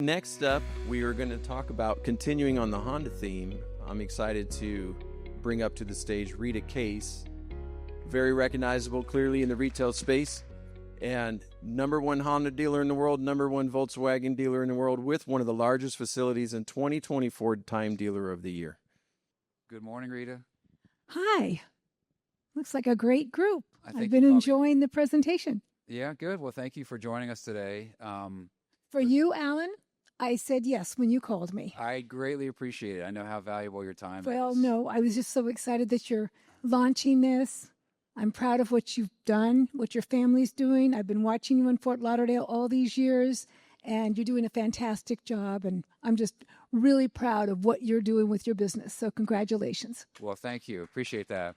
Next up, we are going to talk about continuing on the Honda theme. I'm excited to bring up to the stage Rita Case, very recognizable clearly in the retail space, and number one Honda dealer in the world, number one Volkswagen dealer in the world, with one of the largest facilities in 2024 Time Dealer of the Year. Good morning, Rita. Hi. Looks like a great group. I've been enjoying the presentation. Yeah, good. Well, thank you for joining us today. For you, Alan, I said yes when you called me. I greatly appreciate it. I know how valuable your time is. Well, no, I was just so excited that you're launching this. I'm proud of what you've done, what your family's doing. I've been watching you in Fort Lauderdale all these years, and you're doing a fantastic job, and I'm just really proud of what you're doing with your business. So congratulations. Well, thank you. Appreciate that.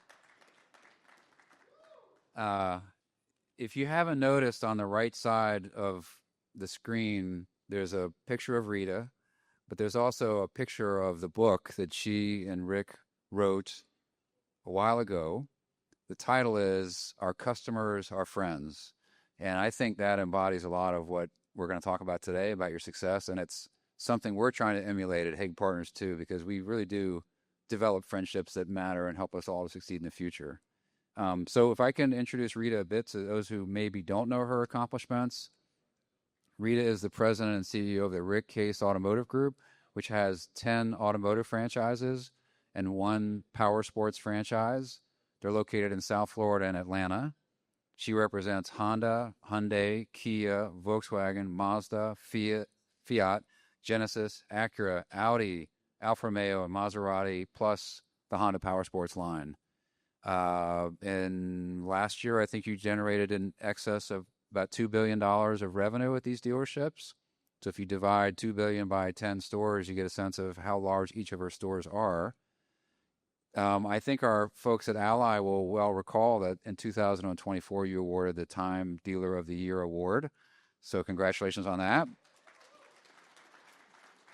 If you haven't noticed, on the right side of the screen, there's a picture of Rita, but there's also a picture of the book that she and Rick wrote a while ago. The title is Our Customers, Our Friends. And I think that embodies a lot of what we're going to talk about today, about your success. And it's something we're trying to emulate at Haig Partners too, because we really do develop friendships that matter and help us all to succeed in the future. So if I can introduce Rita a bit to those who maybe don't know her accomplishments. Rita is the president and CEO of the Rita Case Automotive Group, which has 10 automotive franchises and 1 power sports franchise. They're located in South Florida and Atlanta. She represents Honda, Hyundai, Kia, Volkswagen, Mazda, Fiat, Genesis, Acura, Audi, Alfa Romeo, and Maserati, plus the Honda Power Sports line. And last year, I think you generated in excess of about $2 billion of revenue at these dealerships. So if you divide $2 billion by 10 stores, you get a sense of how large each of her stores are. I think our folks at Ally will well recall that in 2024, you awarded the Time Dealer of the Year award. So congratulations on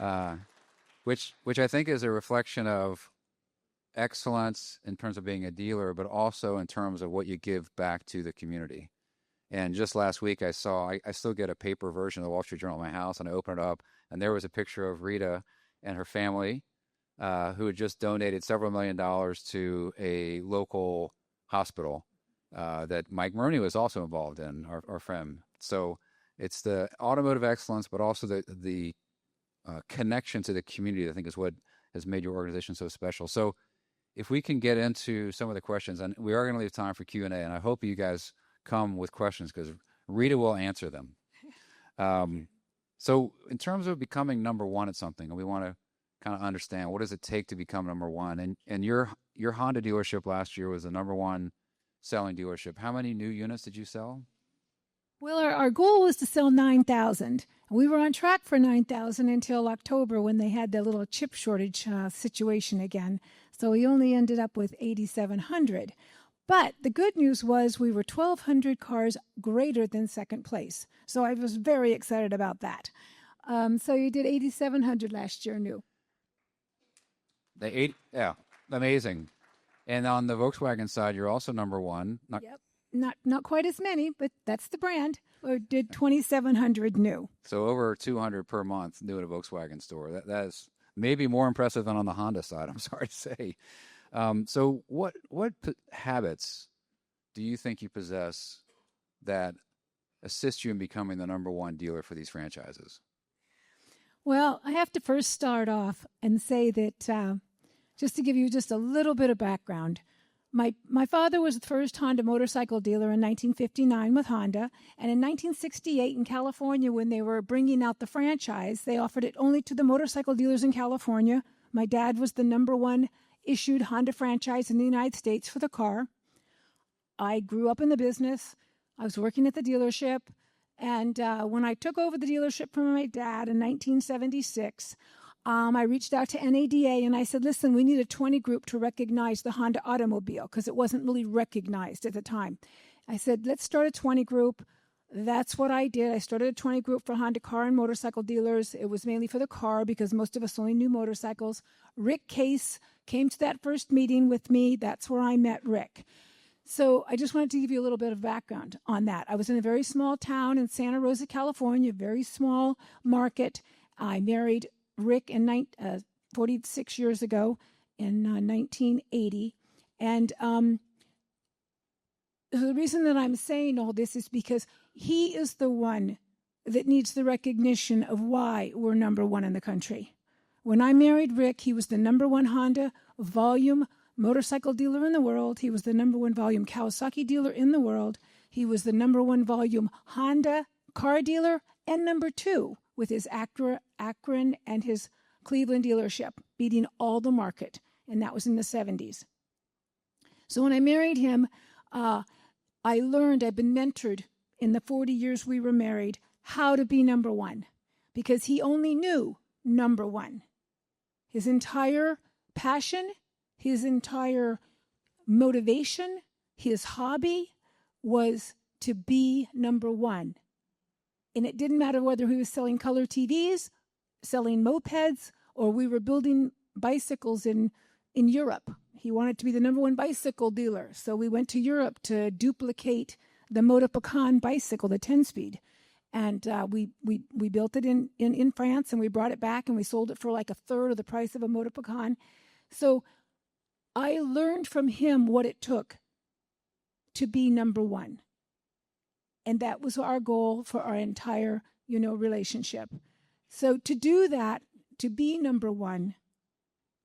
that. Which I think is a reflection of excellence in terms of being a dealer, but also in terms of what you give back to the community. And just last week, I still get a paper version of the Wall Street Journal at my house, and I open it up, and there was a picture of Rita and her family, who had just donated several $1 million to a local hospital that Mike Maroney was also involved in, our friend. So it's the automotive excellence, but also the connection to the community, I think, is what has made your organization so special. So if we can get into some of the questions, and we are going to leave time for Q&A, and I hope you guys come with questions because Rita will answer them. So in terms of becoming number one at something, we want to kind of understand, what does it take to become number one? And your Honda dealership last year was the number one selling dealership. How many new units did you sell? Well, our goal was to sell 9,000. We were on track for 9,000 until October when they had the little chip shortage situation again. So we only ended up with 8,700. But the good news was we were 1,200 cars greater than second place. So I was very excited about that. So you did 8,700 last year new. Yeah, amazing. And on the Volkswagen side, you're also number one. Yep. Not quite as many, but that's the brand. We did 2,700 new. So over 200 per month new at a Volkswagen store. That is maybe more impressive than on the Honda side, I'm sorry to say. So what habits do you think you possess that assist you in becoming the number one dealer for these franchises? Well, I have to first start off and say that just to give you just a little bit of background, my father was the first Honda motorcycle dealer in 1959 with Honda, and in 1968 in California, when they were bringing out the franchise, they offered it only to the motorcycle dealers in California. My dad was the number one issued Honda franchise in the United States for the car. I grew up in the business. I was working at the dealership, and when I took over the dealership from my dad in 1976, I reached out to NADA and I said, listen, we need a 20 group to recognize the Honda automobile because it wasn't really recognized at the time. I said, let's start a 20 group. That's what I did. I started a 20 group for Honda car and motorcycle dealers. It was mainly for the car because most of us only knew motorcycles. Rick Case came to that first meeting with me. That's where I met Rick. So I just wanted to give you a little bit of background on that. I was in a very small town in Santa Rosa, California, very small market. I married Rick 46 years ago in 1980. And the reason that I'm saying all this is because he is the one that needs the recognition of why we're number one in the country. When I married Rick, he was the number one Honda volume motorcycle dealer in the world. He was the number one volume Kawasaki dealer in the world. He was the number one volume Honda car dealer and number two with his Akron and his Cleveland dealership, beating all the market. And that was in the 70s. So when I married him, I've been mentored in the 40 years we were married, how to be number one, because he only knew number one. His entire passion, his entire motivation, his hobby was to be number one. And it didn't matter whether he was selling color TVs, selling mopeds, or we were building bicycles in Europe. He wanted to be the number one bicycle dealer. So we went to Europe to duplicate the Moto Pecan bicycle, the 10-speed. And we built it in France, and we brought it back, and we sold it for like a third of the price of a Moto Pecan. So I learned from him what it took to be number one. And that was our goal for our entire, relationship. So to do that, to be number one,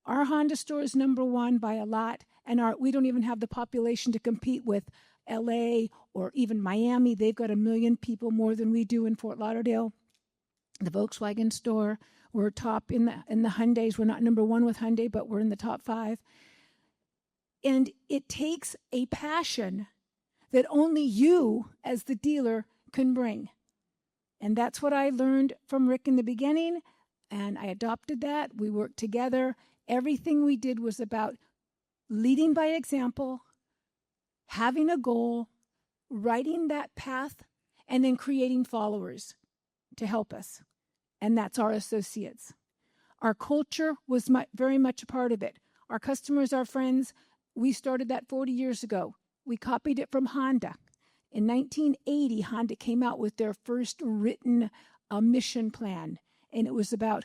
our Honda store is number one by a lot, and we don't even have the population to compete with LA or even Miami. They've got 1 million people more than we do in Fort Lauderdale. The Volkswagen store, we're top in the Hyundais. We're not number one with Hyundai, but we're in the top 5. And it takes a passion that only you as the dealer can bring. And that's what I learned from Rick in the beginning, and I adopted that. We worked together. Everything we did was about leading by example, having a goal, writing that path, and then creating followers to help us. And that's our associates. Our culture was very much a part of it. Our customers, our friends, we started that 40 years ago. We copied it from Honda. In 1980, Honda came out with their first written mission plan, and it was about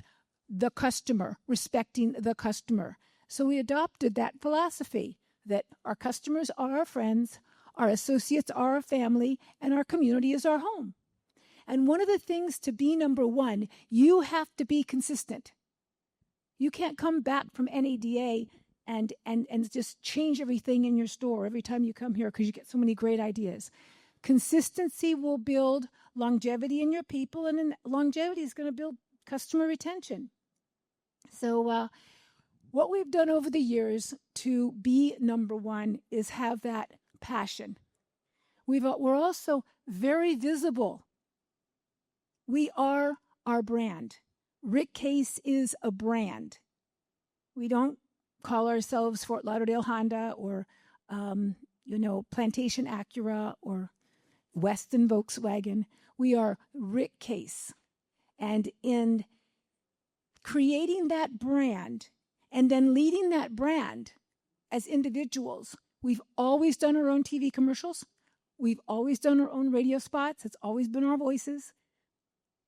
the customer, respecting the customer. So we adopted that philosophy that our customers are our friends, our associates are our family, and our community is our home. And one of the things to be number one, you have to be consistent. You can't come back from NADA and just change everything in your store every time you come here because you get so many great ideas. Consistency will build longevity in your people, and then longevity is going to build customer retention. So what we've done over the years to be number one is have that passion. We're also very visible. We are our brand. Rita Case is a brand. We don't call ourselves Fort Lauderdale Honda or, Plantation Acura or Weston Volkswagen. We are Rita Case. And in creating that brand and then leading that brand as individuals, we've always done our own TV commercials. We've always done our own radio spots. It's always been our voices.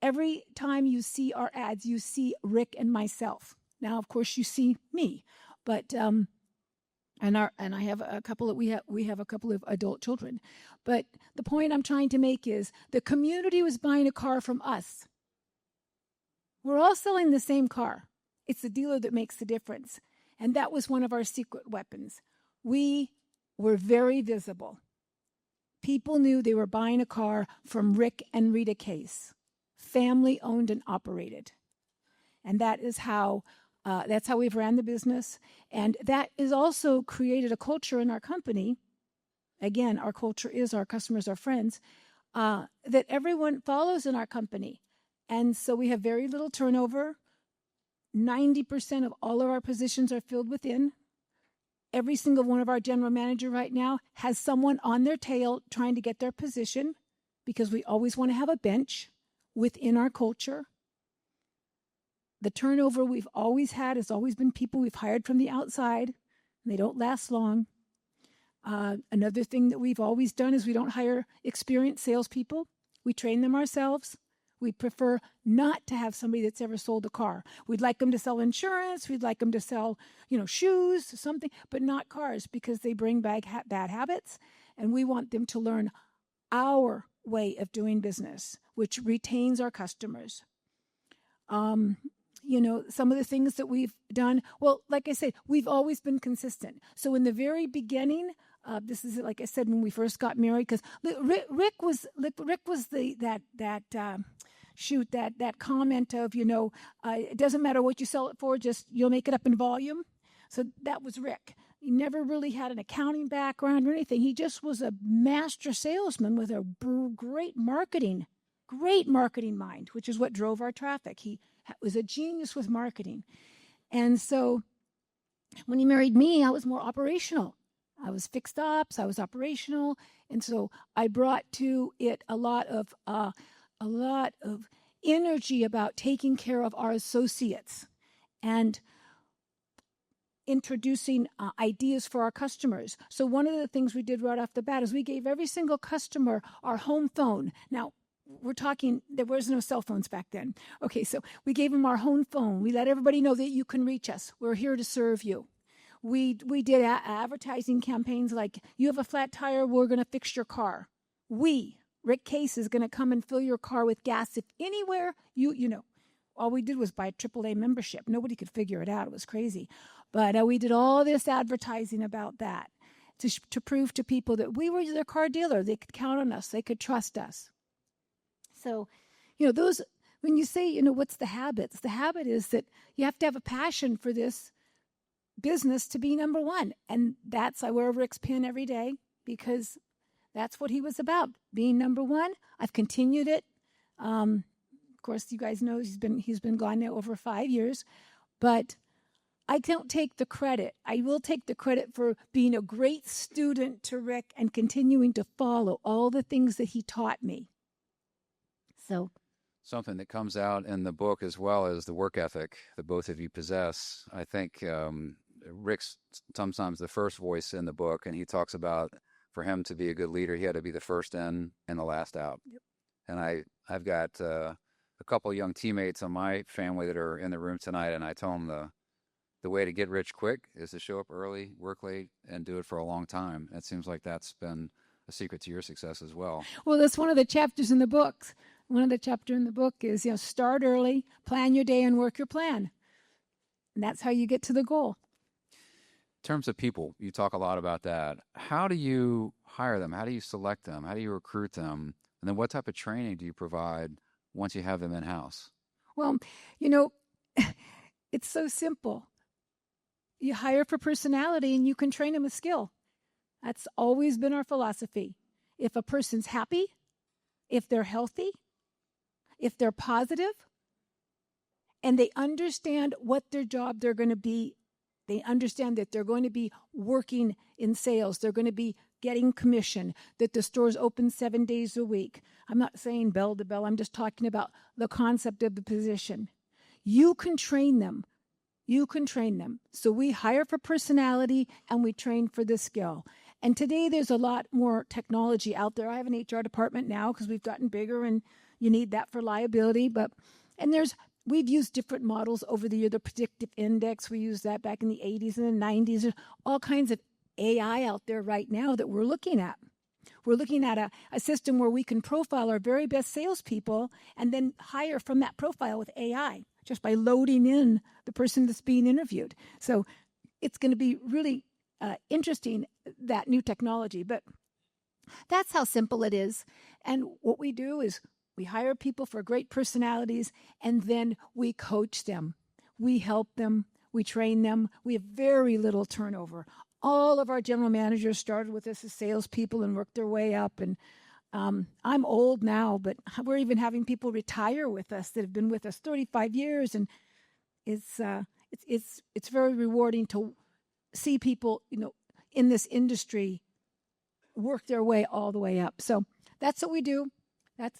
Every time you see our ads, you see Rick and myself. Now, of course, you see me, but and I have a couple of we have a couple of adult children. But the point I'm trying to make is the community was buying a car from us. We're all selling the same car. It's the dealer that makes the difference, and that was one of our secret weapons. We were very visible. People knew they were buying a car from Rick and Rita Case, family owned and operated, and that's how we've ran the business, and that has also created a culture in our company. Again, our culture is our customers, our friends, that everyone follows in our company, and so we have very little turnover. 90% of all of our positions are filled within. Every single one of our general manager right now has someone on their tail trying to get their position because we always want to have a bench within our culture. The turnover we've always had has always been people we've hired from the outside, and they don't last long. Another thing that we've always done is we don't hire experienced salespeople. We train them ourselves. We prefer not to have somebody that's ever sold a car. We'd like them to sell insurance. We'd like them to sell, shoes, something, but not cars because they bring bad habits. And we want them to learn our way of doing business, which retains our customers. Some of the things that we've done, well, like I said, we've always been consistent. So in the very beginning, this is like I said when we first got married, because Rick was that comment of it doesn't matter what you sell it for, just you'll make it up in volume. So that was Rick. He never really had an accounting background or anything. He just was a master salesman with a great marketing mind, which is what drove our traffic. He was a genius with marketing. And so when he married me, I was more operational. I was fixed ops, I was operational. And so I brought to it a lot of energy about taking care of our associates and introducing ideas for our customers. So one of the things we did right off the bat is we gave every single customer our home phone. Now, we're talking, there was no cell phones back then. Okay, so we gave them our home phone. We let everybody know that you can reach us. We're here to serve you. We did advertising campaigns like, you have a flat tire, we're going to fix your car. Rita Case is going to come and fill your car with gas if anywhere, all we did was buy a AAA membership. Nobody could figure it out. It was crazy. But we did all this advertising about that to prove to people that we were their car dealer. They could count on us. They could trust us. So, those, when you say, what's the habits? The habit is that you have to have a passion for this business to be number one. And I wear Rick's pin every day because that's what he was about, being number one. I've continued it. Of course, you guys know he's been gone now over 5 years, but I don't take the credit. I will take the credit for being a great student to Rick and continuing to follow all the things that he taught me. So, something that comes out in the book as well as the work ethic that both of you possess. I think Rick's sometimes the first voice in the book, and he talks about for him to be a good leader, he had to be the first in and the last out. Yep. And I've got a couple of young teammates on my family that are in the room tonight, and I tell them the way to get rich quick is to show up early, work late, and do it for a long time. It seems like that's been a secret to your success as well. Well, that's one of the chapters in the book. One of the chapters in the book is, start early, plan your day, and work your plan. And that's how you get to the goal. In terms of people, you talk a lot about that. How do you hire them? How do you select them? How do you recruit them? And then what type of training do you provide once you have them in-house? Well, it's so simple. You hire for personality and you can train them with skill. That's always been our philosophy. If a person's happy, if they're healthy, if they're positive, and they understand what their job they're going to be, they understand that they're going to be working in sales, they're going to be getting commission, that the store's open 7 days a week. I'm not saying bell to bell, I'm just talking about the concept of the position. You can train them. You can train them. So we hire for personality and we train for the skill. And today there's a lot more technology out there. I have an HR department now because we've gotten bigger and you need that for liability. We've used different models over the year. The predictive index, we used that back in the 80s and the 90s. There's all kinds of AI out there right now that we're looking at. We're looking at a system where we can profile our very best salespeople and then hire from that profile with AI just by loading in the person that's being interviewed. So it's going to be really interesting, that new technology. But that's how simple it is. And what we do is we hire people for great personalities, and then we coach them. We help them. We train them. We have very little turnover. All of our general managers started with us as salespeople and worked their way up. And I'm old now, but we're even having people retire with us that have been with us 35 years. And it's very rewarding to see people, in this industry work their way all the way up. So that's what we do.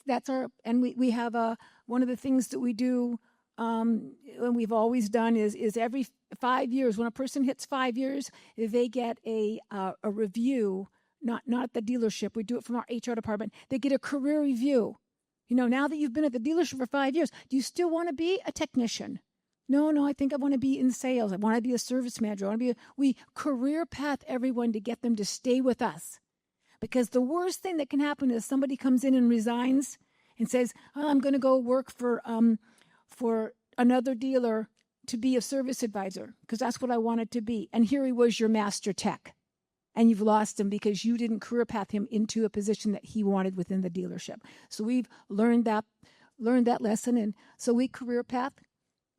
That's our, and we have one of the things that we do, and we've always done is every 5 years, when a person hits 5 years, they get a review, not at the dealership. We do it from our HR department. They get a career review. Now that you've been at the dealership for 5 years, do you still want to be a technician? No, I think I want to be in sales. I want to be a service manager. We career path everyone to get them to stay with us. Because the worst thing that can happen is somebody comes in and resigns and says, I'm going to go work for another dealer to be a service advisor because that's what I wanted to be. And here he was, your master tech. And you've lost him because you didn't career path him into a position that he wanted within the dealership. So we've learned that lesson. And so we career path.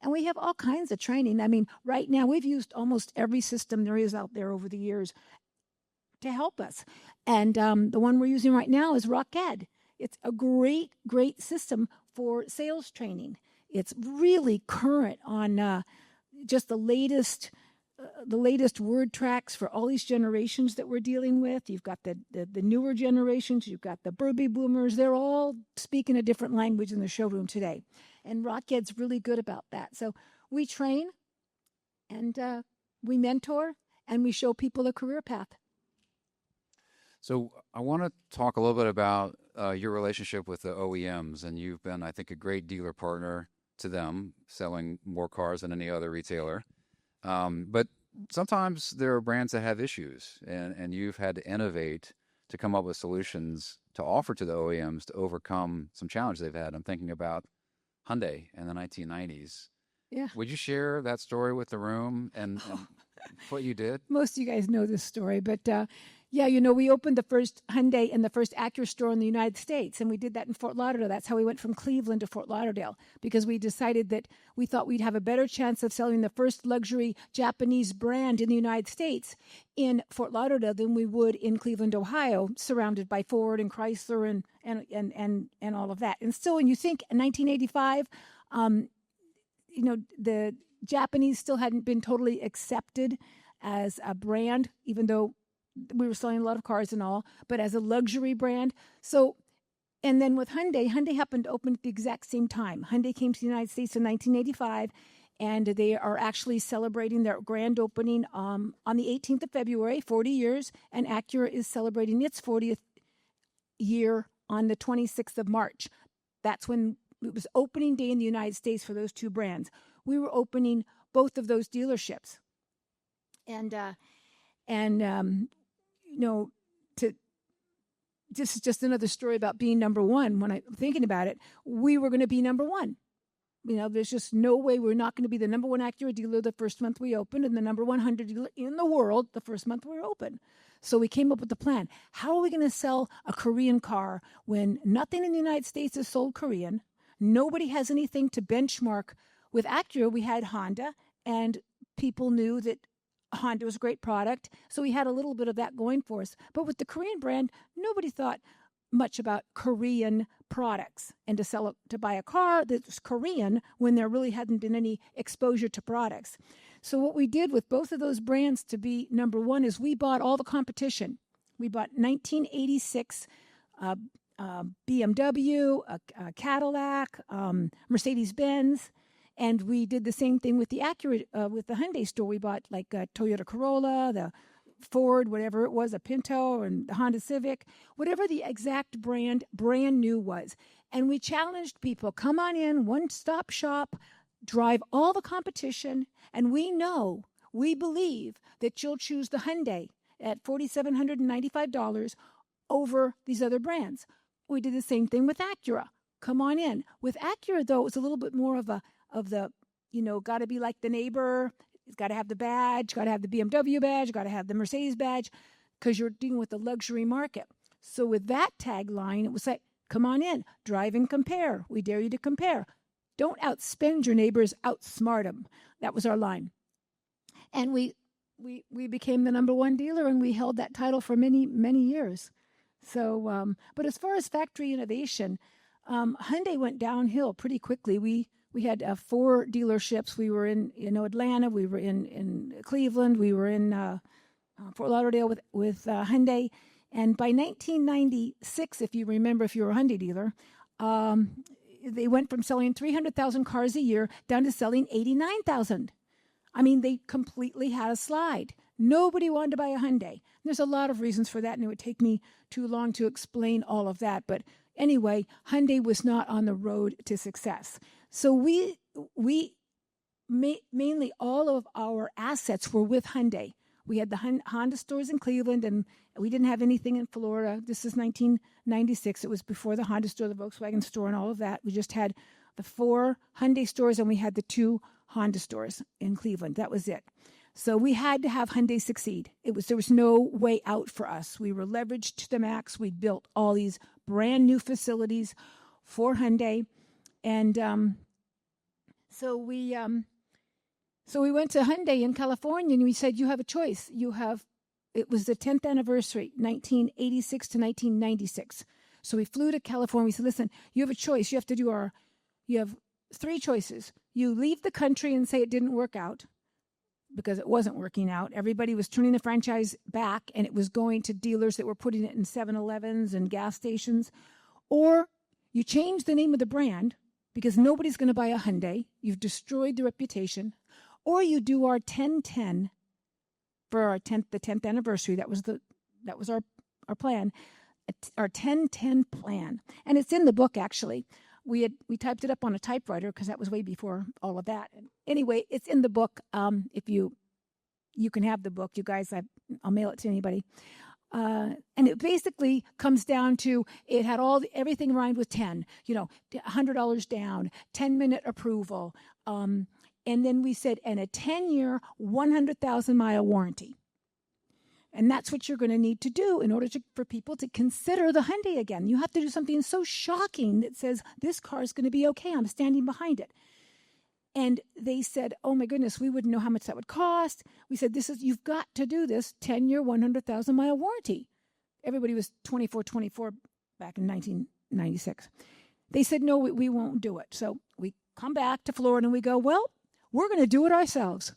And we have all kinds of training. I mean, right now we've used almost every system there is out there over the years to help us. And the one we're using right now is RockEd. It's a great, great system for sales training. It's really current on just the latest word tracks for all these generations that we're dealing with. You've got the newer generations. You've got the baby boomers. They're all speaking a different language in the showroom today. And RockEd's really good about that. So we train and we mentor and we show people a career path. So I want to talk a little bit about your relationship with the OEMs. And you've been, I think, a great dealer partner to them, selling more cars than any other retailer. But sometimes there are brands that have issues, and you've had to innovate to come up with solutions to offer to the OEMs to overcome some challenges they've had. I'm thinking about Hyundai in the 1990s. Yeah. Would you share that story with the room and what you did? Most of you guys know this story, but we opened the first Hyundai and the first Acura store in the United States, and we did that in Fort Lauderdale. That's how we went from Cleveland to Fort Lauderdale, because we decided that we thought we'd have a better chance of selling the first luxury Japanese brand in the United States in Fort Lauderdale than we would in Cleveland, Ohio, surrounded by Ford and Chrysler and all of that. And still, when you think in 1985, the Japanese still hadn't been totally accepted as a brand, even though we were selling a lot of cars and all, but as a luxury brand. So, and then with Hyundai happened to open at the exact same time. Hyundai came to the United States in 1985, and they are actually celebrating their grand opening on the 18th of February, 40 years, and Acura is celebrating its 40th year on the 26th of March. That's when it was opening day in the United States for those two brands. We were opening both of those dealerships. This is just another story about being number one. When I'm thinking about it, we were going to be number one. There's just no way we're not going to be the number one Acura dealer the first month we opened and the number 100 dealer in the world the first month we were open. So we came up with the plan. How are we going to sell a Korean car when nothing in the United States is sold Korean? Nobody has anything to benchmark. With Acura, we had Honda, and people knew that Honda was a great product, so we had a little bit of that going for us. But with the Korean brand, nobody thought much about Korean products and to buy a car that's Korean when there really hadn't been any exposure to products. So what we did with both of those brands to be number one is we bought all the competition. We bought 1986 BMW, a Cadillac, Mercedes-Benz. And we did the same thing with the Acura, with the Hyundai store. We bought like a Toyota Corolla, the Ford, whatever it was, a Pinto, and the Honda Civic, whatever the exact brand new was. And we challenged people, come on in, one-stop shop, drive all the competition, and we believe that you'll choose the Hyundai at $4,795 over these other brands. We did the same thing with Acura. Come on in. With Acura, though, it was a little bit more of the got to be like the neighbor. It's got to have the badge, got to have the BMW badge, got to have the Mercedes badge, because you're dealing with the luxury market. So with that tagline, it was like, come on in, drive and compare. We dare you to compare. Don't outspend your neighbors, outsmart them. That was our line. And we became the number one dealer, and we held that title for many, many years. So, but as far as factory innovation, Hyundai went downhill pretty quickly. We had 4 dealerships. We were in Atlanta. We were in Cleveland. We were in Fort Lauderdale with Hyundai. And by 1996, if you remember, if you were a Hyundai dealer, they went from selling 300,000 cars a year down to selling 89,000. I mean, they completely had a slide. Nobody wanted to buy a Hyundai. There's a lot of reasons for that, and it would take me too long to explain all of that. But anyway, Hyundai was not on the road to success. So we mainly all of our assets were with Hyundai. We had the Honda stores in Cleveland, and we didn't have anything in Florida. This is 1996. It was before the Honda store, the Volkswagen store, and all of that. We just had the 4 Hyundai stores, and we had the 2 Honda stores in Cleveland. That was it. So we had to have Hyundai succeed. There was no way out for us. We were leveraged to the max. We built all these brand new facilities for Hyundai, and so we went to Hyundai in California, and we said, "You have a choice. It was the 10th anniversary, 1986 to 1996. So we flew to California. We said, "Listen, you have a choice. You have 3 choices. You leave the country and say it didn't work out." Because it wasn't working out. Everybody was turning the franchise back, and it was going to dealers that were putting it in 7-Elevens and gas stations. Or you change the name of the brand because nobody's going to buy a Hyundai. You've destroyed the reputation. Or you do our 10-10 for the 10th anniversary. That was our plan, our 10-10 plan. And it's in the book, actually. We typed it up on a typewriter because that was way before all of that. And anyway, it's in the book. If you can have the book, you guys, I'll mail it to anybody. And it basically comes down to, it had everything rhymed with 10. $100 down, 10-minute approval, and then we said, and a 10-year, 100,000-mile warranty. And that's what you're going to need to do in order for people to consider the Hyundai again. You have to do something so shocking that says, this car is going to be okay. I'm standing behind it. And they said, oh, my goodness, we wouldn't know how much that would cost. We said, you've got to do this 10-year, 100,000-mile warranty. Everybody was 24 back in 1996. They said, no, we won't do it. So we come back to Florida and we go, well, we're going to do it ourselves.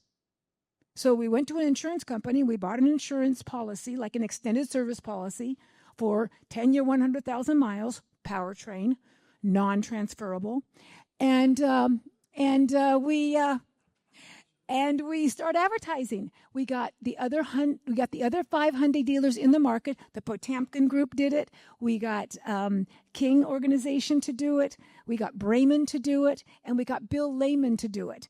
So we went to an insurance company. We bought an insurance policy, like an extended service policy, for 10-year, 100,000 miles, powertrain, non-transferable, and we start advertising. We got the other 5 Hyundai dealers in the market. The Potamkin Group did it. We got King Organization to do it. We got Brayman to do it, and we got Bill Lehman to do it.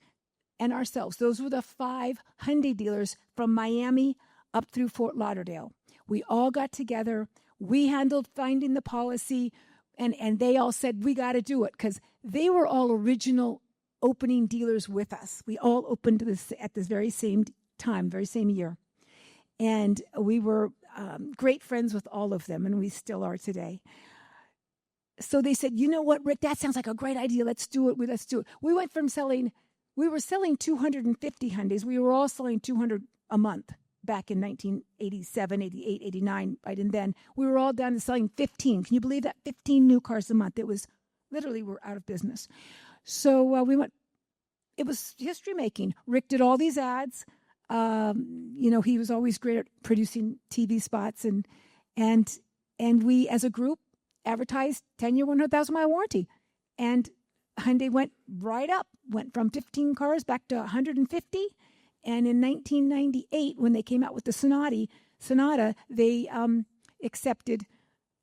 And ourselves. Those were the 5 Hyundai dealers from Miami up through Fort Lauderdale. We all got together. We handled finding the policy, and they all said, we got to do it, because they were all original opening dealers with us. We all opened this at this very same time, very same year. And we were great friends with all of them, and we still are today. So they said, you know what, Rick, that sounds like a great idea. Let's do it. We were selling 250 Hyundais. We were all selling 200 a month back in 1987, 88, 89, right? And then we were all down to selling 15. Can you believe that? 15 new cars a month. It was literally, we're out of business. So we went, it was history making. Rick did all these ads. He was always great at producing TV spots. And we, as a group, advertised 10-year, 100,000-mile warranty. And Hyundai went right up, went from 15 cars back to 150. And in 1998, when they came out with the Sonata, they accepted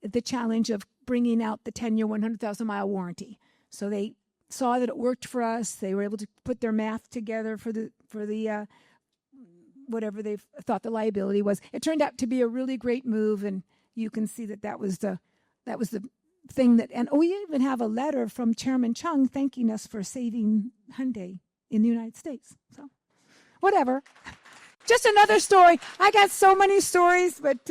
the challenge of bringing out the 10-year, 100,000-mile warranty. So they saw that it worked for us. They were able to put their math together for the whatever they thought the liability was. It turned out to be a really great move, and you can see that was the thing that, and we even have a letter from Chairman Chung thanking us for saving Hyundai in the United States. So, whatever. Just another story. I got so many stories, but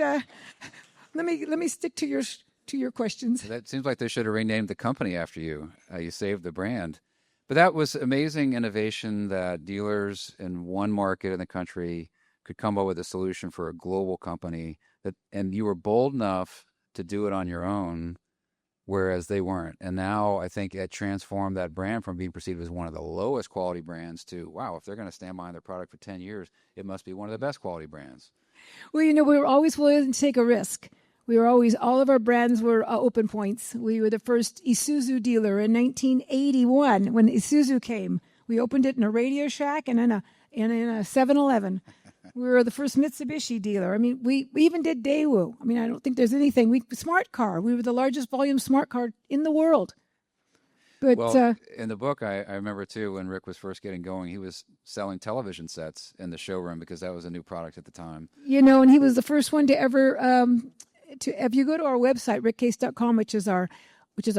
let me stick to your questions. That seems like they should have renamed the company after you. You saved the brand. But that was amazing innovation that dealers in one market in the country could come up with a solution for a global company, and you were bold enough to do it on your own, whereas they weren't. And now I think it transformed that brand from being perceived as one of the lowest quality brands to, wow, if they're going to stand behind their product for 10 years, it must be one of the best quality brands. Well, we were always willing to take a risk. All of our brands were open points. We were the first Isuzu dealer in 1981 when Isuzu came. We opened it in a Radio Shack and in a 7-Eleven. We were the first Mitsubishi dealer. I mean, we even did Daewoo. I mean, I don't think there's anything. Smart car. We were the largest volume smart car in the world. But well, in the book, I remember too when Rick was first getting going, he was selling television sets in the showroom because that was a new product at the time. And he was the first one to ever if you go to our website, rickcase.com, which is our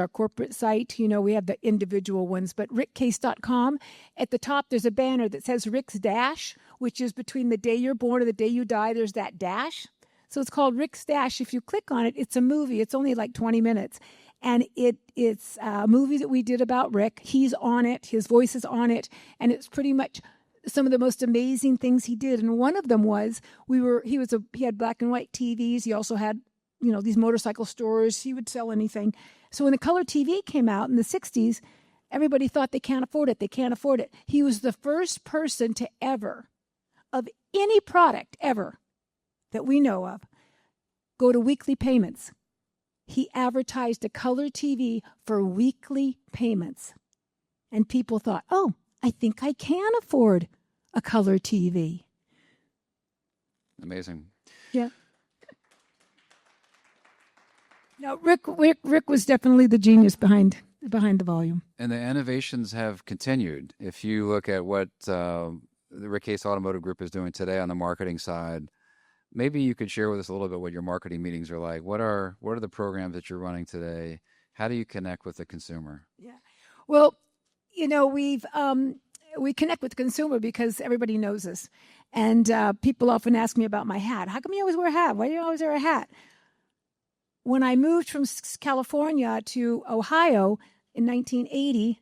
corporate site, we have the individual ones, but rickcase.com, at the top there's a banner that says Rick's Dash, which is between the day you're born and the day you die, there's that dash. So it's called Rick's Dash. If you click on it, it's a movie. It's only like 20 minutes. And it's a movie that we did about Rick. He's on it. His voice is on it. And it's pretty much some of the most amazing things he did. And one of them was he had black and white TVs. He also had, these motorcycle stores. He would sell anything. So when the color TV came out in the 60s, everybody thought they can't afford it. They can't afford it. He was the first person to ever, of any product ever that we know of, go to weekly payments. He advertised a color TV for weekly payments. And people thought, oh, I think I can afford a color TV. Amazing. Yeah. No, Rick was definitely the genius behind the volume. And the innovations have continued. If you look at what the Rick Case Automotive Group is doing today on the marketing side, maybe you could share with us a little bit what your marketing meetings are like. What are the programs that you're running today? How do you connect with the consumer? Yeah. Well, we connect with the consumer because everybody knows us. And people often ask me about my hat. How come you always wear a hat? Why do you always wear a hat? When I moved from California to Ohio in 1980,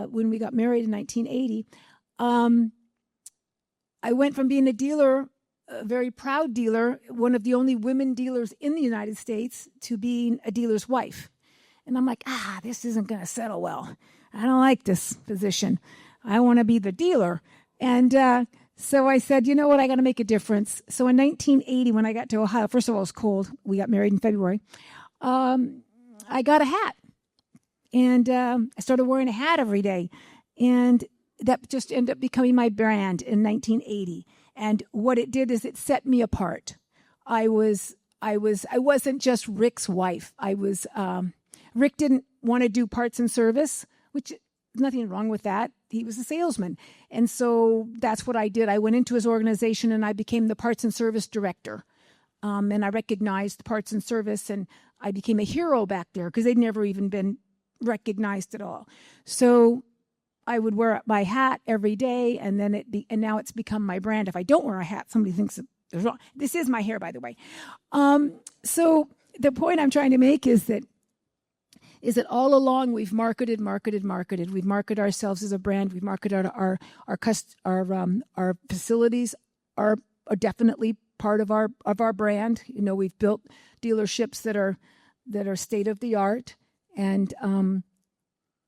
when we got married in 1980, I went from being a dealer, a very proud dealer, one of the only women dealers in the United States, to being a dealer's wife. And I'm like, this isn't going to settle well. I don't like this position. I want to be the dealer. And so I said, you know what, I got to make a difference. So in 1980, when I got to Ohio, first of all, it was cold. We got married in February. I got a hat. And I started wearing a hat every day. And that just ended up becoming my brand in 1980. And what it did is it set me apart. I wasn't just Rick's wife. Rick didn't want to do parts and service, which nothing wrong with that. He was a salesman. And so that's what I did. I went into his organization and I became the parts and service director. And I recognized parts and service, and I became a hero back there because they'd never even been recognized at all. So I would wear my hat every day, and then and now it's become my brand. If I don't wear a hat, somebody thinks it's wrong. This is my hair, by the way. So the point I'm trying to make is that all along we've marketed. We've marketed ourselves as a brand. We've marketed our facilities are definitely part of our brand. We've built dealerships that are state of the art, and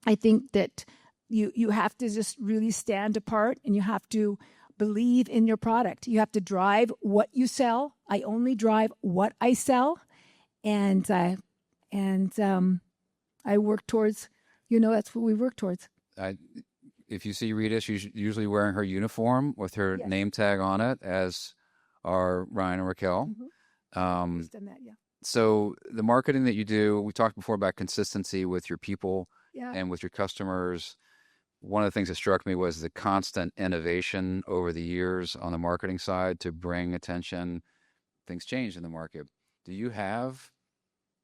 I think that you have to just really stand apart, and you have to believe in your product. You have to drive what you sell. I only drive what I sell, and I work towards, that's what we work towards. If you see Rita, she's usually wearing her uniform with her name tag on it, as are Ryan and Raquel. Mm-hmm. Done that, yeah. So the marketing that you do, we talked before about consistency with your people and with your customers. One of the things that struck me was the constant innovation over the years on the marketing side to bring attention. Things change in the market. Do you have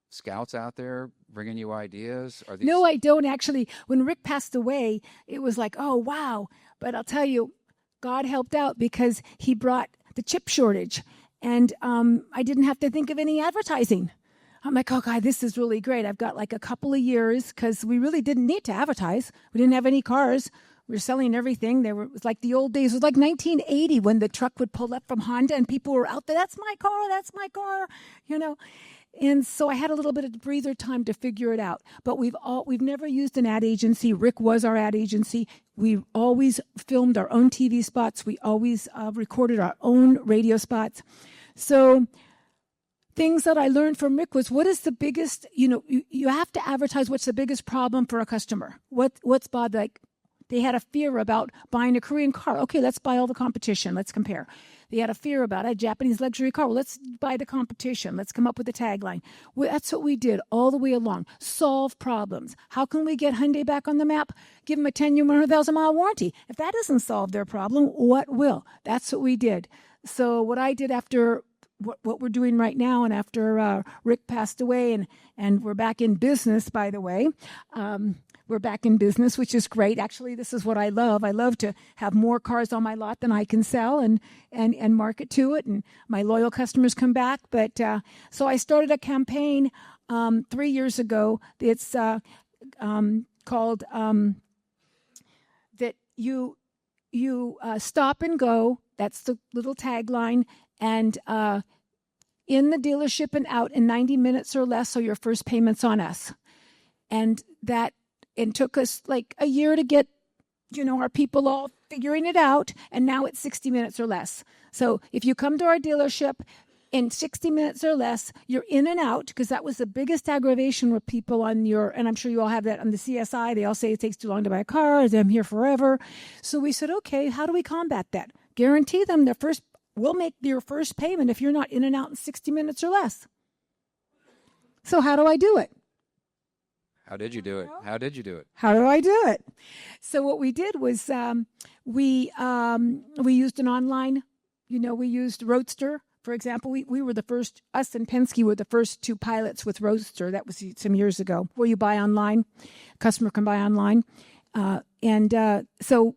scouts out there bringing you ideas? No, I don't actually. When Rick passed away, it was like, oh, wow. But I'll tell you, God helped out because he brought the chip shortage, and I didn't have to think of any advertising. I'm like, oh, God, this is really great. I've got like a couple of years because we really didn't need to advertise. We didn't have any cars. We were selling everything. It was like the old days. It was like 1980 when the truck would pull up from Honda and people were out there, that's my car, And so I had a little bit of breather time to figure it out. But we've never used an ad agency. Rick was our ad agency. We always filmed our own TV spots. We always recorded our own radio spots. So things that I learned from Rick was, what is the biggest, you have to advertise what's the biggest problem for a customer. What's Bob like? They had a fear about buying a Korean car. Okay, let's buy all the competition. Let's compare. They had a fear about a Japanese luxury car. Well, let's buy the competition. Let's come up with a tagline. Well, that's what we did all the way along. Solve problems. How can we get Hyundai back on the map? Give them a 10-year, 100,000-mile warranty. If that doesn't solve their problem, what will? That's what we did. So what I did after what we're doing right now, and after Rick passed away, and we're back in business, by the way. We're back in business, which is great. Actually, this is what I love. I love to have more cars on my lot than I can sell and market to it, and my loyal customers come back. But so I started a campaign 3 years ago. It's called that you stop and go. That's the little tagline. And in the dealership and out in 90 minutes or less, so your first payment's on us. And that it took us like a year to get, our people all figuring it out. And now it's 60 minutes or less. So if you come to our dealership in 60 minutes or less, you're in and out, because that was the biggest aggravation with people on and I'm sure you all have that on the CSI. They all say it takes too long to buy a car. I'm here forever. So we said, okay, how do we combat that? Guarantee them we'll make your first payment if you're not in and out in 60 minutes or less. So how do I do it? How did you do it? How did you do it? How do I do it? So what we did was we used an online, we used Roadster. For example, we were the first, us and Penske were the first two pilots with Roadster. That was some years ago, where you buy online. Customer can buy online. So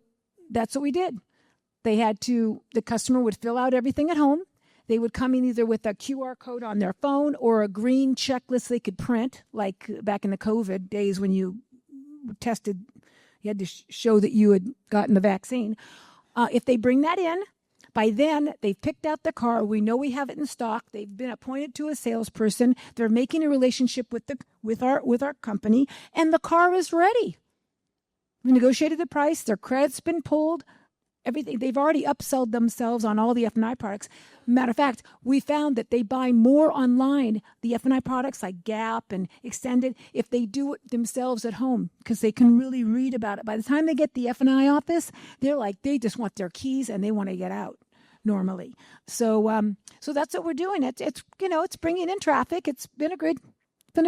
that's what we did. The customer would fill out everything at home. They would come in either with a QR code on their phone or a green checklist they could print, like back in the COVID days when you tested, you had to show that you had gotten the vaccine. If they bring that in, by then they've picked out the car. We know we have it in stock. They've been appointed to a salesperson. They're making a relationship with our company, and the car is ready. We negotiated the price. Their credit's been pulled. Everything, they've already upsold themselves on all the F&I products. Matter of fact, we found that they buy more online, the F&I products like Gap and Extended, if they do it themselves at home, because they can really read about it. By the time they get the F&I office, they just want their keys and they want to get out normally. So that's what we're doing. It's bringing in traffic. It's been a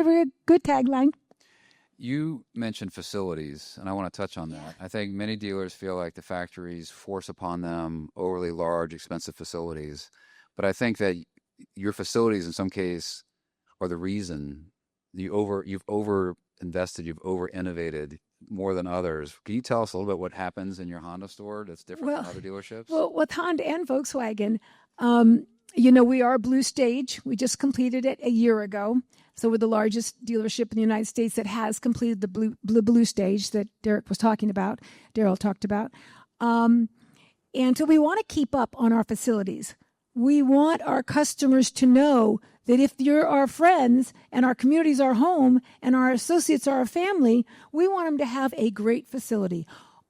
very good tagline. You mentioned facilities, and I want to touch on that. I think many dealers feel like the factories force upon them overly large, expensive facilities. But I think that your facilities, in some case, are the reason you've over-invested, you've over-innovated more than others. Can you tell us a little bit what happens in your Honda store that's different from other dealerships? Well, with Honda and Volkswagen, we are Blue Stage. We just completed it a year ago. So we're the largest dealership in the United States that has completed the Blue Stage that Daryl talked about. And so we want to keep up on our facilities. We want our customers to know that if you're our friends and our communities are home and our associates are our family, we want them to have a great facility.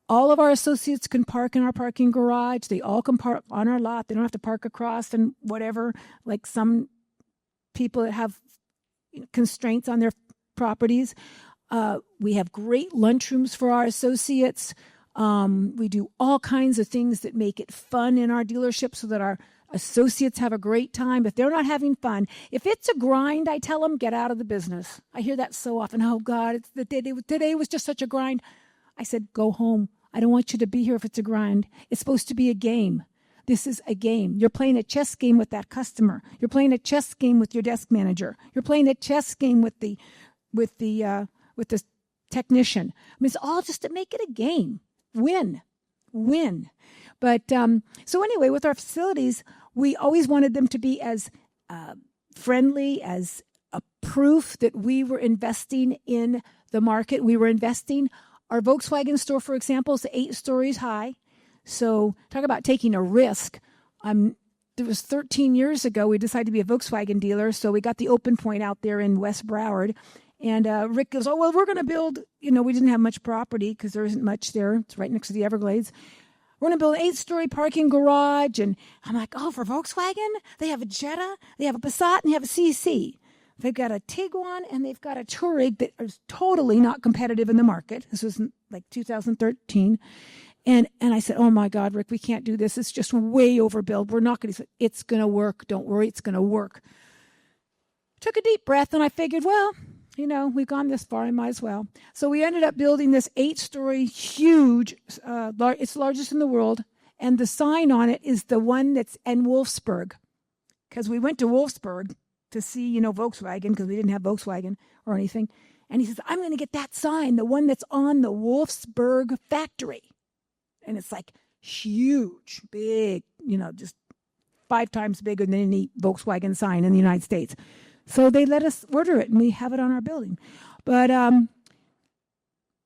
All of our associates can park in our parking garage. They all can park on our lot. They don't have to park across and whatever, like some people that have constraints on their properties. We have great lunchrooms for our associates. We do all kinds of things that make it fun in our dealership so that our associates have a great time. If they're not having fun, if it's a grind, I tell them, get out of the business. I hear that so often. Oh, God, today was just such a grind. I said, go home. I don't want you to be here if it's a grind. It's supposed to be a game. This is a game. You're playing a chess game with that customer. You're playing a chess game with your desk manager. You're playing a chess game with the technician. I mean, it's all just to make it a game. Win. But so anyway, with our facilities, we always wanted them to be as friendly, as a proof that we were investing in the market. We were investing. Our Volkswagen store, for example, is 8 stories high. So talk about taking a risk. It was 13 years ago, we decided to be a Volkswagen dealer. So we got the open point out there in West Broward. And Rick goes, we're going to build, we didn't have much property because there isn't much there. It's right next to the Everglades. We're going to build an 8-story parking garage. And I'm like, for Volkswagen? They have a Jetta, they have a Passat, and they have a CC. They've got a Tiguan and they've got a Touareg that is totally not competitive in the market. This was like 2013. And I said, oh, my God, Rick, we can't do this. It's just way overbuilt. We're not going to. It's going to work. Don't worry. It's going to work. Took a deep breath, and I figured, well, we've gone this far. I might as well. So we ended up building this 8-story, huge, it's largest in the world. And the sign on it is the one that's in Wolfsburg. Because we went to Wolfsburg to see, Volkswagen, because we didn't have Volkswagen or anything. And he says, I'm going to get that sign, the one that's on the Wolfsburg factory. And it's like huge, big, just 5 times bigger than any Volkswagen sign in the United States. So they let us order it, and we have it on our building. But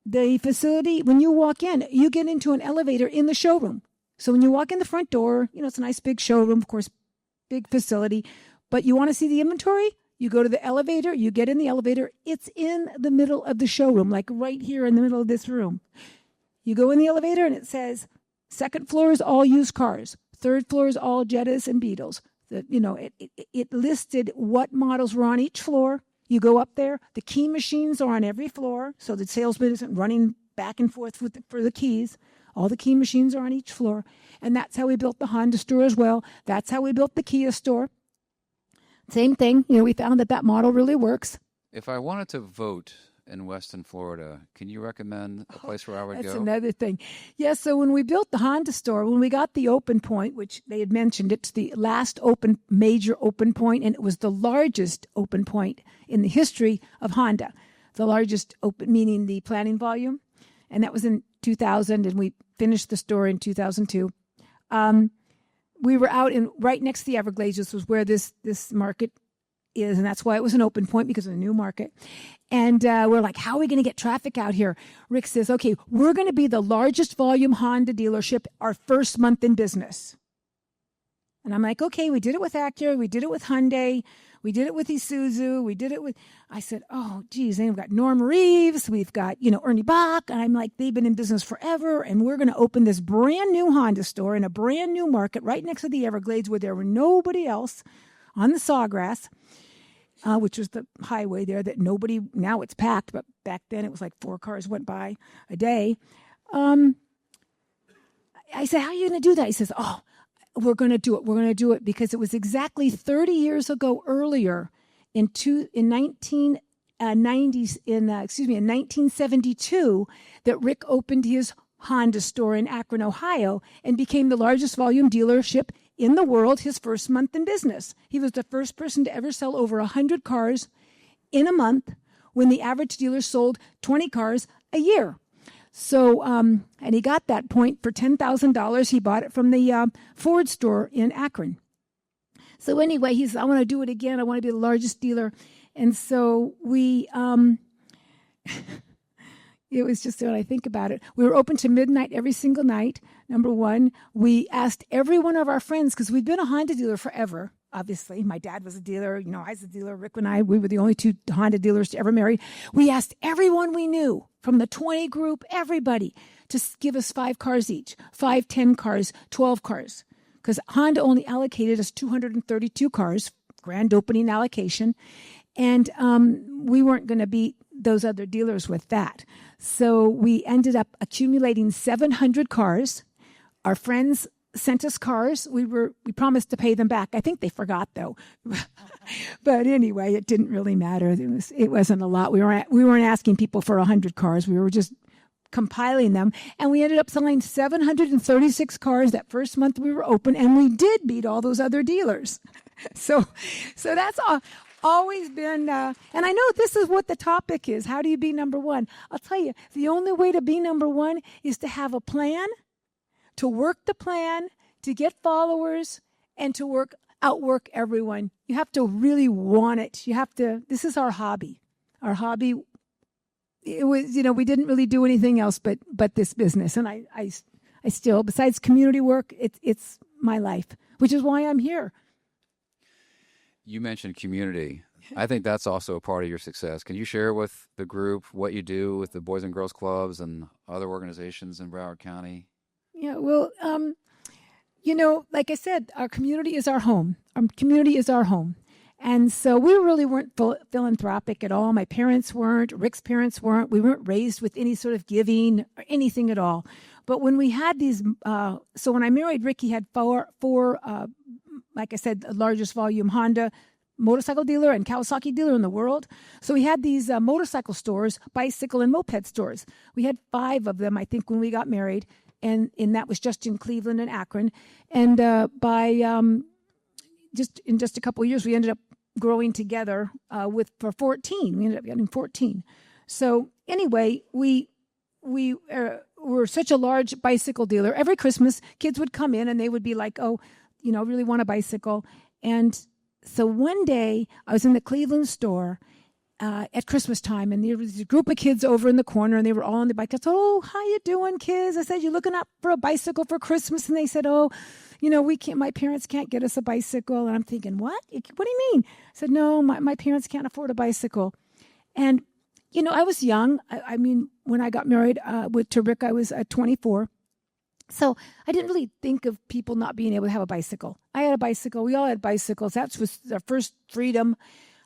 the facility, when you walk in, you get into an elevator in the showroom. So when you walk in the front door, it's a nice big showroom, of course, big facility. But you want to see the inventory? You go to the elevator, you get in the elevator. It's in the middle of the showroom, like right here in the middle of this room. You go in the elevator, and it says, 2nd floor is all used cars. 3rd floor is all Jettas and Beetles. It listed what models were on each floor. You go up there. The key machines are on every floor, so the salesman isn't running back and forth for the keys. All the key machines are on each floor. And that's how we built the Honda store as well. That's how we built the Kia store. Same thing. We found that model really works. If I wanted to vote in Weston, Florida, can you recommend a place where I would go? That's another thing. Yes, so when we built the Honda store, when we got the open point, which they had mentioned, it's the last major open point, and it was the largest open point in the history of Honda. The largest open, meaning the planning volume. And that was in 2000, and we finished the store in 2002. We were out right next to the Everglades. This was where this market is, and that's why it was an open point, because of the new market. And we're like, how are we going to get traffic out here? Rick says, okay, we're going to be the largest volume Honda dealership our first month in business. And I'm like, okay, we did it with Acura, we did it with Hyundai, we did it with Isuzu, we did it with, I said, oh, geez, and we've got Norm Reeves, we've got, Ernie Bach, and I'm like, they've been in business forever, and we're going to open this brand new Honda store in a brand new market right next to the Everglades where there were nobody else on the Sawgrass, which was the highway there that nobody, now it's packed, but back then it was like 4 cars went by a day. I said, how are you going to do that? He says, oh, we're going to do it. We're going to do it because it was exactly 30 years ago earlier in 1972 that Rick opened his Honda store in Akron, Ohio, and became the largest volume dealership in the world his first month in business. He was the first person to ever sell over 100 cars in a month when the average dealer sold 20 cars a year. So, and he got that point for $10,000. He bought it from the Ford store in Akron. So anyway, he said, I want to do it again. I want to be the largest dealer. And so we, it was just when I think about it, we were open to midnight every single night. Number one, we asked every one of our friends, because we've been a Honda dealer forever. Obviously, my dad was a dealer. I was a dealer. Rick and I, we were the only 2 Honda dealers to ever marry. We asked everyone we knew from the 20 group, everybody, to give us 5 cars each, 5, 10 cars, 12 cars. Because Honda only allocated us 232 cars, grand opening allocation. And we weren't going to beat those other dealers with that. So we ended up accumulating 700 cars. Our friends sent us cars. We promised to pay them back. I think they forgot though. But anyway, it didn't really matter. It wasn't a lot. We weren't asking people for 100 cars. We were just compiling them, and we ended up selling 736 cars that first month we were open, and we did beat all those other dealers. So that's always been, and I know this is what the topic is. How do you be number one? I'll tell you, the only way to be number one is to have a plan, to work the plan, to get followers, and to outwork everyone. You have to really want it. This is our hobby. Our hobby, it was, we didn't really do anything else but this business. And I still, besides community work, it's my life, which is why I'm here. You mentioned community. I think that's also a part of your success. Can you share with the group what you do with the Boys and Girls Clubs and other organizations in Broward County? Yeah, well, like I said, our community is our home. Our community is our home. And so we really weren't philanthropic at all. My parents weren't. Rick's parents weren't. We weren't raised with any sort of giving or anything at all. But when we had these, so when I married Rick, he had four, like I said, the largest volume Honda motorcycle dealer and Kawasaki dealer in the world. So we had these motorcycle stores, bicycle and moped stores. We had 5 of them, I think, when we got married. And that was just in Cleveland and Akron. And just in just a couple of years, we ended up growing together for 14. We ended up getting 14. So anyway, we were such a large bicycle dealer. Every Christmas, kids would come in and they would be like, oh, really want a bicycle. And so one day I was in the Cleveland store at Christmas time, and there was a group of kids over in the corner, and they were all on the bike. I said, oh, how you doing, kids? I said, you looking up for a bicycle for Christmas? And they said, oh, we can't, my parents can't get us a bicycle. And I'm thinking, what? What do you mean? I said, no, my parents can't afford a bicycle. And, I was young. I mean, when I got married to Rick, I was 24. So I didn't really think of people not being able to have a bicycle. I had a bicycle. We all had bicycles. That was our first freedom.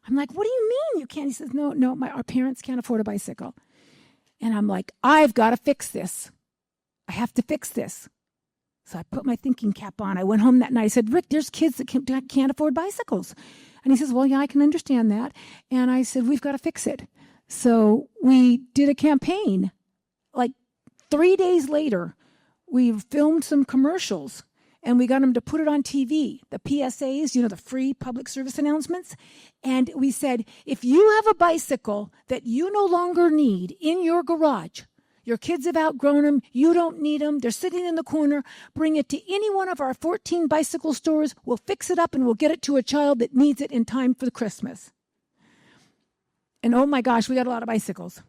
I'm like, what do you mean you can't? He says, no, our parents can't afford a bicycle. And I'm like, I've got to fix this. I have to fix this. So I put my thinking cap on. I went home that night. I said, Rick, there's kids that can't afford bicycles. And he says, well, yeah, I can understand that. And I said, we've got to fix it. So we did a campaign. Like 3 days later, we filmed some commercials. And we got them to put it on TV, the PSAs, the free public service announcements. And we said, if you have a bicycle that you no longer need in your garage, your kids have outgrown them, you don't need them, they're sitting in the corner, bring it to any one of our 14 bicycle stores. We'll fix it up and we'll get it to a child that needs it in time for the Christmas. And oh my gosh, we got a lot of bicycles.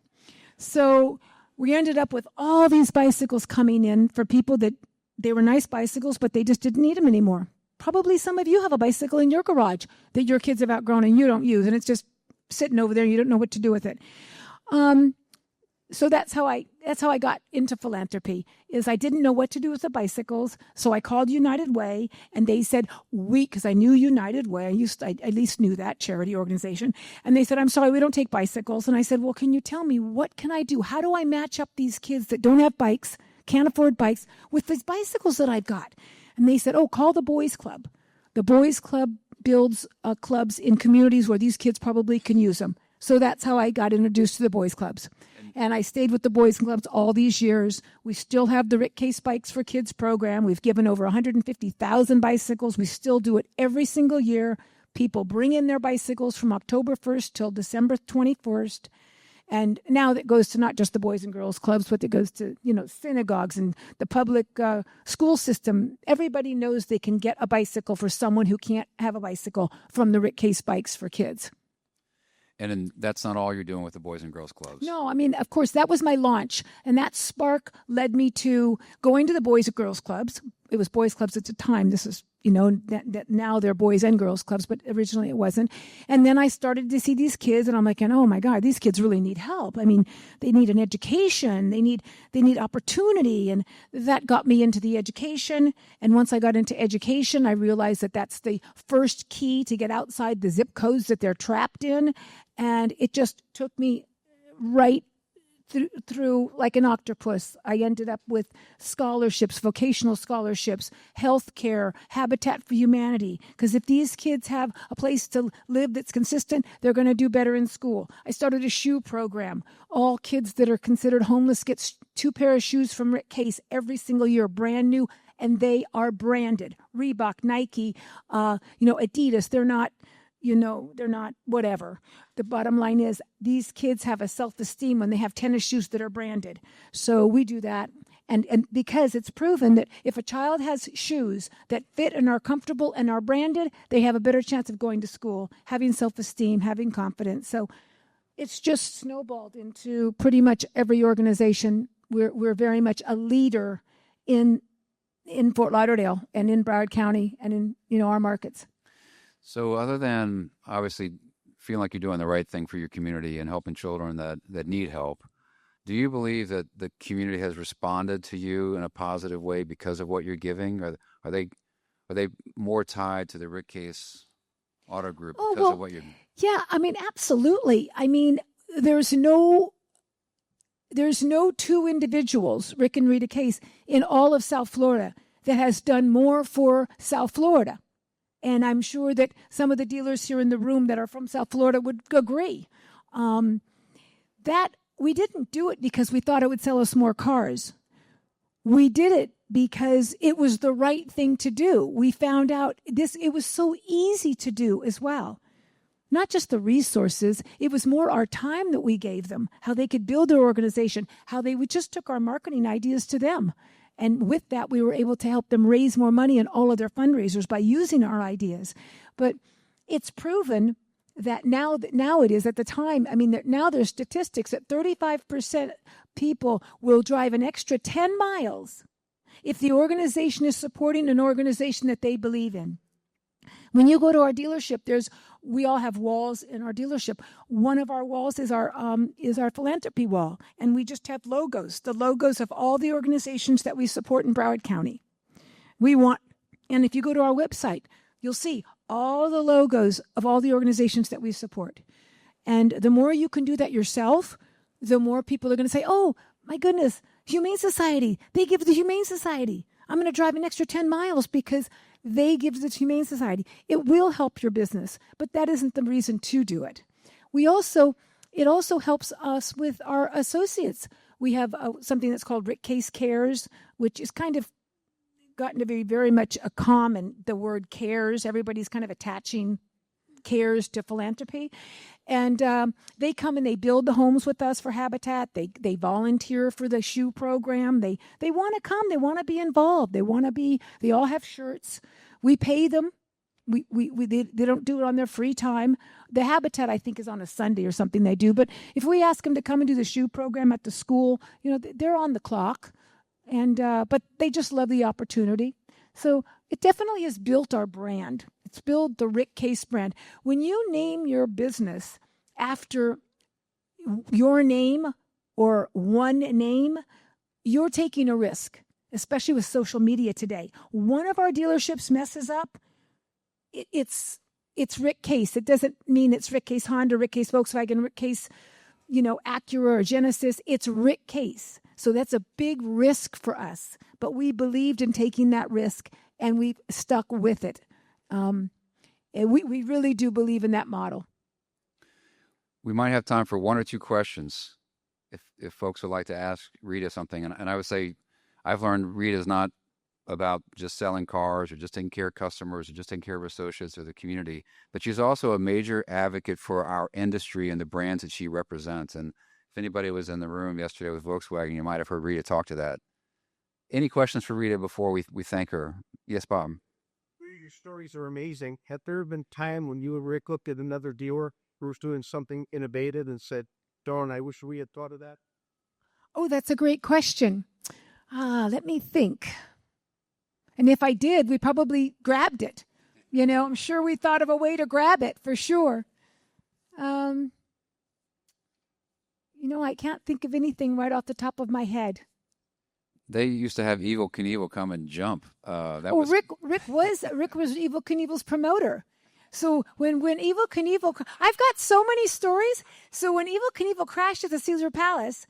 So we ended up with all these bicycles coming in for people that they were nice bicycles, but they just didn't need them anymore. Probably some of you have a bicycle in your garage that your kids have outgrown and you don't use, and it's just sitting over there and you don't know what to do with it. So that's how I got into philanthropy, is I didn't know what to do with the bicycles. So I called United Way, and they said, because I knew United Way, I at least knew that charity organization. And they said, I'm sorry, we don't take bicycles. And I said, well, can you tell me, what can I do? How do I match up these kids that don't have bikes, can't afford bikes, with these bicycles that I've got? And they said, oh, call the Boys Club. The Boys Club builds clubs in communities where these kids probably can use them. So that's how I got introduced to the Boys Clubs. And I stayed with the Boys Clubs all these years. We still have the Rita Case Bikes for Kids program. We've given over 150,000 bicycles. We still do it every single year. People bring in their bicycles from October 1st till December 21st. And now that goes to not just the Boys and Girls Clubs, but it goes to, synagogues and the public school system. Everybody knows they can get a bicycle for someone who can't have a bicycle from the Rita Case Bikes for Kids. And that's not all you're doing with the Boys and Girls Clubs. No, I mean, of course, that was my launch. And that spark led me to going to the Boys and Girls Clubs. It was Boys Clubs at the time. This is, that now they're Boys and Girls Clubs, but originally it wasn't. And then I started to see these kids, and I'm like, oh my God, these kids really need help. I mean, they need an education. They need opportunity. And that got me into the education. And once I got into education, I realized that that's the first key to get outside the zip codes that they're trapped in. And it just took me right through like an octopus. I ended up with scholarships, vocational scholarships, health care, Habitat for Humanity. Because if these kids have a place to live that's consistent, they're going to do better in school. I started a shoe program. All kids that are considered homeless get 2 pairs of shoes from Rita Case every single year, brand new, and they are branded. Reebok, Nike, Adidas. They're not whatever. The bottom line is these kids have a self-esteem when they have tennis shoes that are branded. So we do that. And because it's proven that if a child has shoes that fit and are comfortable and are branded, they have a better chance of going to school, having self-esteem, having confidence. So it's just snowballed into pretty much every organization. We're very much a leader in Fort Lauderdale and in Broward County and in our markets. So other than obviously feeling like you're doing the right thing for your community and helping children that need help, do you believe that the community has responded to you in a positive way because of what you're giving? Or are they more tied to the Rita Case auto group Oh, because well, of what you're... Yeah, I mean, absolutely. I mean, there's no two individuals, Rick and Rita Case, in all of South Florida that has done more for South Florida. And I'm sure that some of the dealers here in the room that are from South Florida would agree. That we didn't do it because we thought it would sell us more cars. We did it because it was the right thing to do. We found out it was so easy to do as well. Not just the resources, it was more our time that we gave them, how they could build their organization, we just took our marketing ideas to them. And with that, we were able to help them raise more money in all of their fundraisers by using our ideas. But it's proven that now it is at the time, I mean, now there's statistics that 35% people will drive an extra 10 miles if the organization is supporting an organization that they believe in. When you go to our dealership, we all have walls in our dealership. One of our walls is our philanthropy wall, and we just have logos, the logos of all the organizations that we support in Broward County. And if you go to our website, you'll see all the logos of all the organizations that we support. And the more you can do that yourself, the more people are going to say, oh, my goodness, Humane Society, they give to the Humane Society. I'm going to drive an extra 10 miles because they give to the Humane Society. It will help your business, but that isn't the reason to do it. It also helps us with our associates. We have something that's called Rita Case Cares, which is kind of gotten to be very much a common, the word cares. Everybody's kind of attaching cares to philanthropy. And they come and they build the homes with us for Habitat. They volunteer for the shoe program. They want to come. They want to be involved. They all have shirts. We pay them. They don't do it on their free time. The Habitat, I think, is on a Sunday or something they do. But if we ask them to come and do the shoe program at the school, they're on the clock. And but they just love the opportunity. So it definitely has built our brand. It's built the Rita Case brand. When you name your business after your name or one name, you're taking a risk, especially with social media today. One of our dealerships messes up, it's Rita Case. It doesn't mean it's Rita Case Honda, Rita Case Volkswagen, Rita Case, Acura or Genesis. It's Rita Case. So that's a big risk for us. But we believed in taking that risk, and we've stuck with it. And we really do believe in that model. We might have time for one or two questions if folks would like to ask Rita something. And I would say I've learned Rita is not about just selling cars or just taking care of customers or just taking care of associates or the community, but she's also a major advocate for our industry and the brands that she represents. And if anybody was in the room yesterday with Volkswagen, you might have heard Rita talk to that. Any questions for Rita before we thank her? Yes, Bob. Your stories are amazing. Had there been time when you and Rick looked at another dealer who was doing something innovative and said, darn, I wish we had thought of that? Oh, that's a great question. Let me think. And if I did, we probably grabbed it. I'm sure we thought of a way to grab it for sure. I can't think of anything right off the top of my head. They used to have Evel Knievel come and jump. Rick was Evel Knievel's promoter. So when Evel Knievel, I've got so many stories. So when Evel Knievel crashed at the Caesar Palace,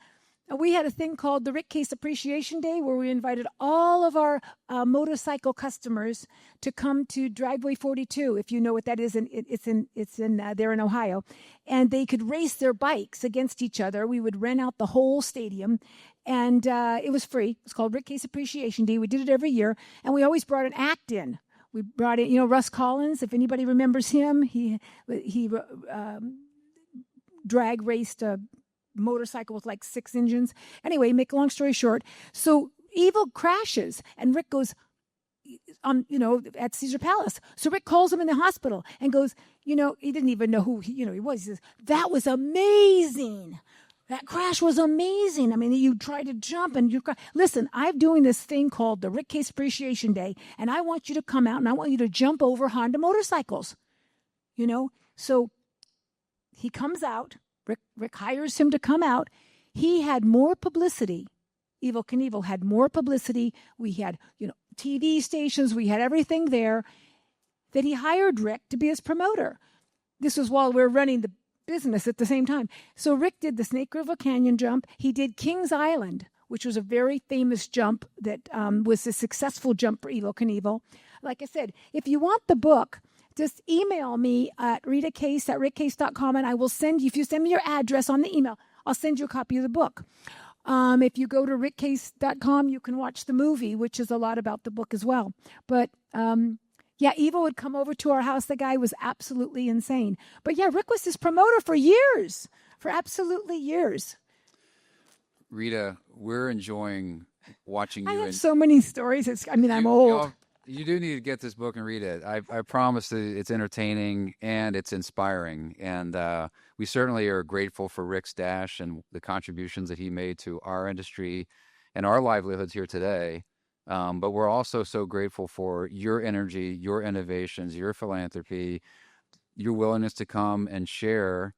we had a thing called the Rita Case Appreciation Day, where we invited all of our motorcycle customers to come to Driveway 42. If you know what that is, it's in there in Ohio, and they could race their bikes against each other. We would rent out the whole stadium, and it was free. It was called Rita Case Appreciation Day. We did it every year, and we always brought an act in. We brought in, Russ Collins. If anybody remembers him, he drag raced a motorcycle with like 6 engines. Anyway, make a long story short, so Evel crashes and Rick goes at Caesar Palace. So Rick calls him in the hospital and goes, he didn't even know who he was. He says, that was amazing. That crash was amazing. I mean, you tried to jump and listen, I'm doing this thing called the Rita Case Appreciation Day, and I want you to come out and I want you to jump over Honda motorcycles. So he comes out. Rick hires him to come out. He had more publicity. Evel Knievel had more publicity. We had, TV stations. We had everything there. that he hired Rick to be his promoter. This was while we were running the business at the same time. So Rick did the Snake River Canyon jump. He did Kings Island, which was a very famous jump that was a successful jump for Evel Knievel. Like I said, if you want the book, just email me at ritacase@rickcase.com, and I will send you, if you send me your address on the email, I'll send you a copy of the book. If you go to rickcase.com, you can watch the movie, which is a lot about the book as well. But yeah, Evel would come over to our house. The guy was absolutely insane. But yeah, Rick was his promoter for years, for absolutely years. Rita, we're enjoying watching you. I have so many stories. I'm old. You do need to get this book and read it. I promise that it's entertaining and it's inspiring. And we certainly are grateful for Rick's dash and the contributions that he made to our industry and our livelihoods here today. But we're also so grateful for your energy, your innovations, your philanthropy, your willingness to come and share.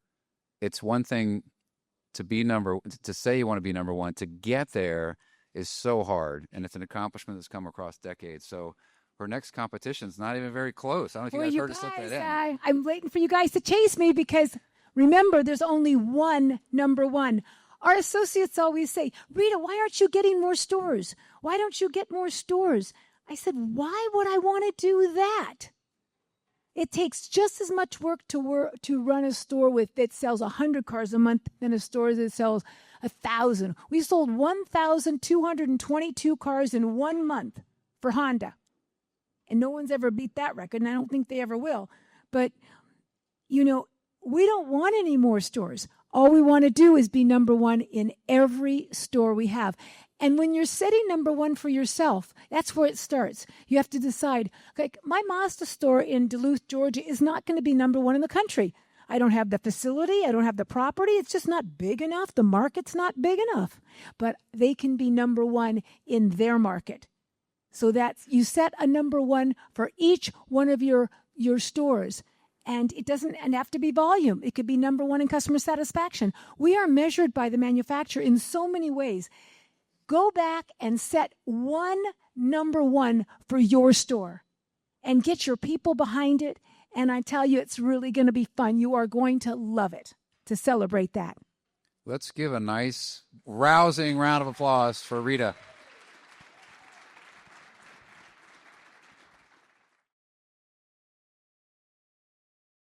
It's one thing to say you want to be number one. To get there is so hard, and it's an accomplishment that's come across decades. So her next competition's not even very close. I don't know if you guys heard us slip that in. I'm waiting for you guys to chase me because, remember, there's only one number one. Our associates always say, Rita, why aren't you getting more stores? Why don't you get more stores? I said, why would I want to do that? It takes just as much work to run a store that sells 100 cars a month than a store that sells 1,000. We sold 1,222 cars in 1 month for Honda. And no one's ever beat that record, and I don't think they ever will. But, we don't want any more stores. All we want to do is be number one in every store we have. And when you're setting number one for yourself, that's where it starts. You have to decide, like, my Mazda store in Duluth, Georgia is not going to be number one in the country. I don't have the facility. I don't have the property. It's just not big enough. The market's not big enough. But they can be number one in their market. So that's, you set a number one for each one of your stores. And it doesn't have to be volume. It could be number one in customer satisfaction. We are measured by the manufacturer in so many ways. Go back and set one number one for your store and get your people behind it. And I tell you, it's really going to be fun. You are going to love it to celebrate that. Let's give a nice, rousing round of applause for Rita.